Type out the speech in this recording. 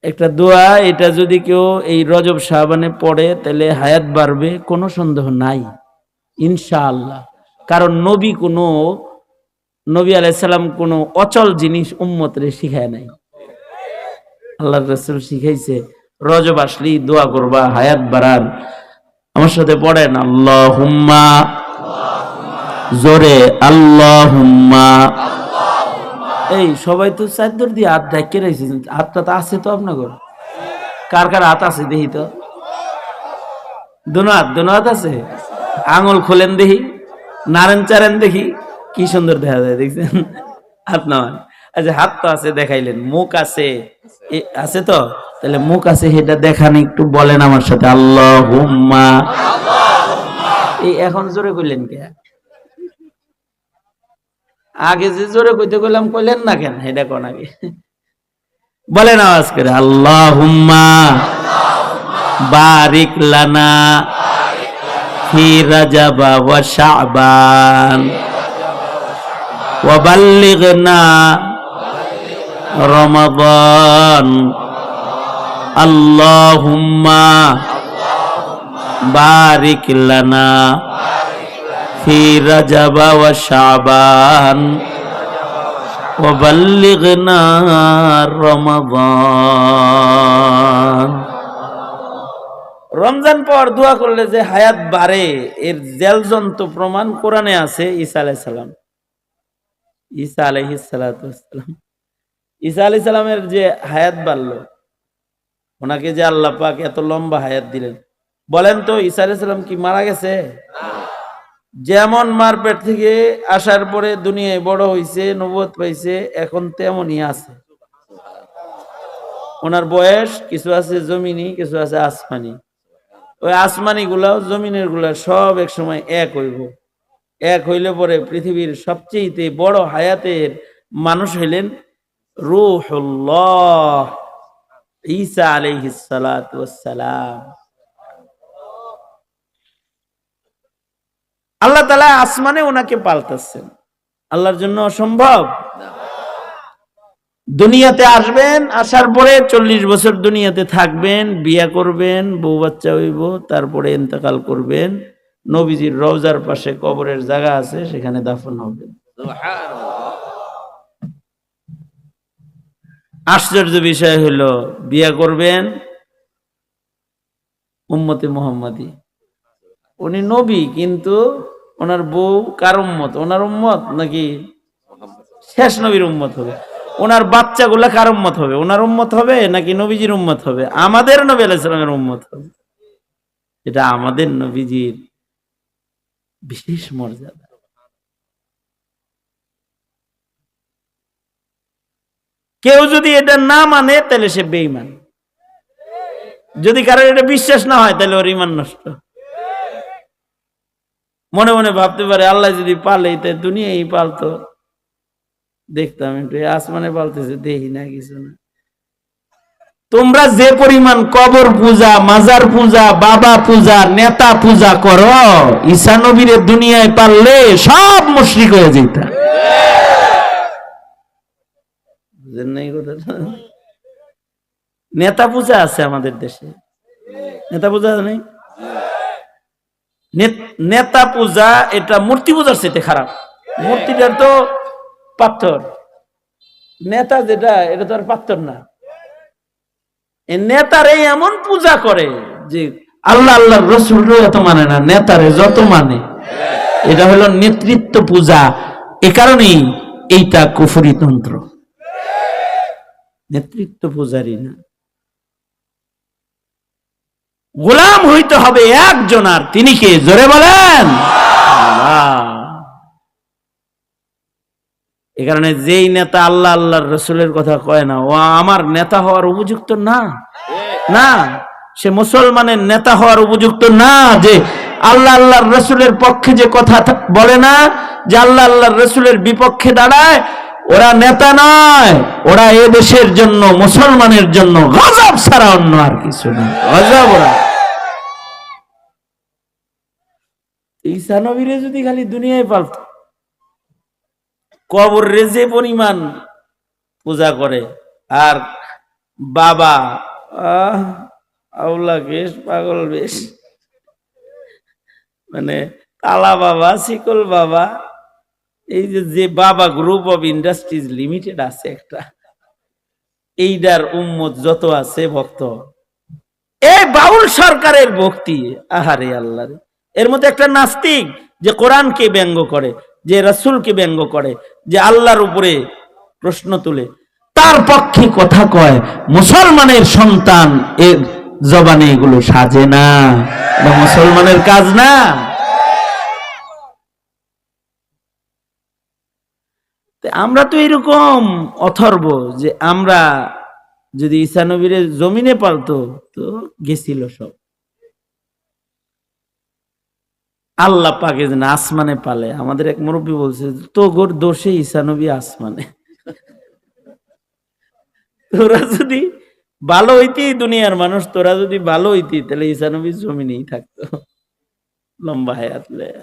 একটা দোয়া, এটা যদি কেউ এই রজব শাবানে পড়ে তাহলে হায়াত বাড়বে, কোনো সন্দেহ নাই ইনশাআল্লাহ। কারণ নবী আলাইহিস সালাম কোনো অচল জিনিস উম্মতরে শিখায় নাই। আল্লাহর রাসূল শিখাইছে রজব আসলেই দোয়া করবা হায়াত বাড়ার। আমার সাথে পড়েন আল্লাহুম্মা, জোরে আল্লাহুম্মা। এই সবাই তো চাদর দিয়ে হাত ঢাকিয়ে রয়েছে, হাতটা তো আছে তো আপনার ঘর? কার কার হাত আছে দেখি তো, দোনো হাত আছে? আঙুল খোলেন দেখি, নারেন চারেন দেখি, কি সুন্দর দেখা যায়, দেখছেন? হাত না, আচ্ছা হাত তো আছে দেখাইলেন, মুখ আছে আছে তো, তাহলে মুখ আছে সেটা দেখান একটু, বলেন আমার সাথে আল্লাহুম্মা। এই এখন জোরে কইলেন কে? আগে যে জোরে কইতে কইলাম কইলেন না কেন? এটা কোন আগে বলেন আওয়াজ করে আল্লাহুম্মা বারিক লানা ফি রাজাব ওয়া শাবান ওয়া বাল্লিগনা রমাদান। আল্লাহুম্মা বারিক লানা ফি রাজাব ওয়া শাবান ওয়া বাল্লিগনা রমাদান। রমজান পর দোয়া করলে যে হায়াত বাড়ে, এর জেলজন্ত প্রমাণ কোরআনে আছে। ঈসা আলাইহিস সালাম, ঈসা আলাইহিস সালাতু ওয়াস সালাম, ঈসা আলাইহিস সালামের যে হায়াত বাড়লো, ওনাকে যে আল্লাহ পাক এত লম্বা হায়াত দিলেন, বলেন তো ঈসা আলাইহিস সালাম কি মারা গেছে? যেমন মার পেট থেকে আসার পরে দুনিয়ায় বড় হইছে, নবুয়ত পাইছে, এখন তেমনই আছে। ওনার বয়স কিছু আছে জমিনি, কিছু আছে আসমানি। ওই আসমানি গুলাও জমিনের গুলা সব এক সময় এক হইব। এক হইলে পরে পৃথিবীর সবচেয়ে বড় হায়াতের মানুষ হইলেন রূহুল্লাহ ঈসা আলাইহিস সালাতু ওয়াস সালাম। আল্লাহ তাআলা আসমানে ওনাকে পাল্টাচ্ছেন, আল্লাহর জন্য অসম্ভব। দুনিয়াতে আসবেন, আসার পরে 40 বছর দুনিয়াতে থাকবেন, বিয়ে করবেন, বউ বাচ্চা হইব, তারপরে ইন্তেকাল করবেন, নবীজির রওজার পাশে কবরের জায়গা আছে, সেখানে দাফন হবেন। আশ্চর্য বিষয় হলো, বিয়ে করবেন উম্মতে মুহাম্মাদি, উনি নবী, কিন্তু ওনার বউ কার উম্মত? ওনার উম্মত নাকি শেষ নবীর উম্মত হবে? ওনার বাচ্চাগুলা কার উম্মত হবে? ওনার উম্মত হবে নাকি নবীজির উম্মত হবে? আমাদের নবী আলাইহিস সালামের উম্মত হবে। এটা আমাদের নবীজির বিশেষ মর্যাদা। কেউ যদি এটা না মানে তাহলে সে বেঈমান। যদি কারো এটা বিশ্বাস না হয় তাহলে ওর ঈমান নষ্ট। মনে মনে ভাবতে পারে আল্লাহ যদি পালে তাই দুনিয়াই পালতো, দেখতাম একটু, আসমানে পালতেছে দেখি না, কিছু না। তোমরা যে পরিমাণ কবর পূজা, মাজার পূজা, বাবা পূজা, নেতা পূজা করো, ঈসা নবীর দুনিয়ায় পারলে সব মুশরিক হয়ে যেত। নেতা পূজা আছে আমাদের দেশে, নেতা পূজা নেই? নেতা পূজা এটা মূর্তি পূজার চেয়ে খারাপ। মূর্তিটার তো পাথর, নেতা যেটা এটা তো আর পাথর না। নেতারে এমন পূজা করে যে আল্লাহ আল্লাহর রাসূলও এত মানে না, নেতারে যত মানে। এটা হলো নেতৃত্ব পূজা। এ কারণেই এইটা কুফরি তন্ত্র, নেতৃত্ব পূজারি না। গোলাম হইতে হবে একজন, আর তিনি কে? জোরে বলেন আল্লাহ। এ কারণে যেই নেতা আল্লাহ আল্লাহর রাসূলের কথা কয় না, ও আমার নেতা হওয়ার উপযুক্ত না। না, সে মুসলমানের নেতা হওয়ার উপযুক্ত না। যে আল্লাহ আল্লাহর রাসূলের পক্ষে যে কথা বলে না, যে আল্লাহ আল্লাহর রাসূলের বিপক্ষে দাঁড়ায়, ওরা নেতা নয়। ওরা এ দেশের জন্য, মুসলমানের জন্য গজব ছাড়া অন্য আর কিছু না। গজব। ওরা ঈসা নবীরে যদি খালি দুনিয়ায় পালতো, কবরে যে পরিমাণ পূজা করে, আর বাবা, আহ আউলা বেশ, পাগল বেশ, মানে তালা বাবা, শিকল বাবা, এই যে যে বাবা গ্রুপ অফ ইন্ডাস্ট্রিজ লিমিটেড আছে একটা, এইটার উম্মত যত আছে ভক্ত, এই বাউল সরকারের ভক্তি, আহারে আল্লাহ রে। এর মধ্যে একটা নাস্তিক যে কোরআনকে ব্যঙ্গ করে, যে রাসূলকে ব্যঙ্গ করে, যে আল্লাহর উপরে প্রশ্ন তুলে, তার পক্ষে কথা কয়, মুসলমানের সন্তান এর জবানে এগুলো সাজে না, এটা মুসলমানের কাজ না। আমরা তো এরকম অথর্ব যে আমরা যদি ঈসা নবীর জমিনে পালতো তো গেছিল সব। আল্লাহ পাকে যেন আসমানে পালে। আমাদের এক মুরব্বী বলছে, তো গোর দোষে ঈসা নবী আসমানে। তোরা যদি ভালো হইতি, দুনিয়ার মানুষ তোরা যদি ভালো হইতি, তাহলে ঈসা নবী জমিনেই থাকতো, লম্বা হায়াত লয়ে।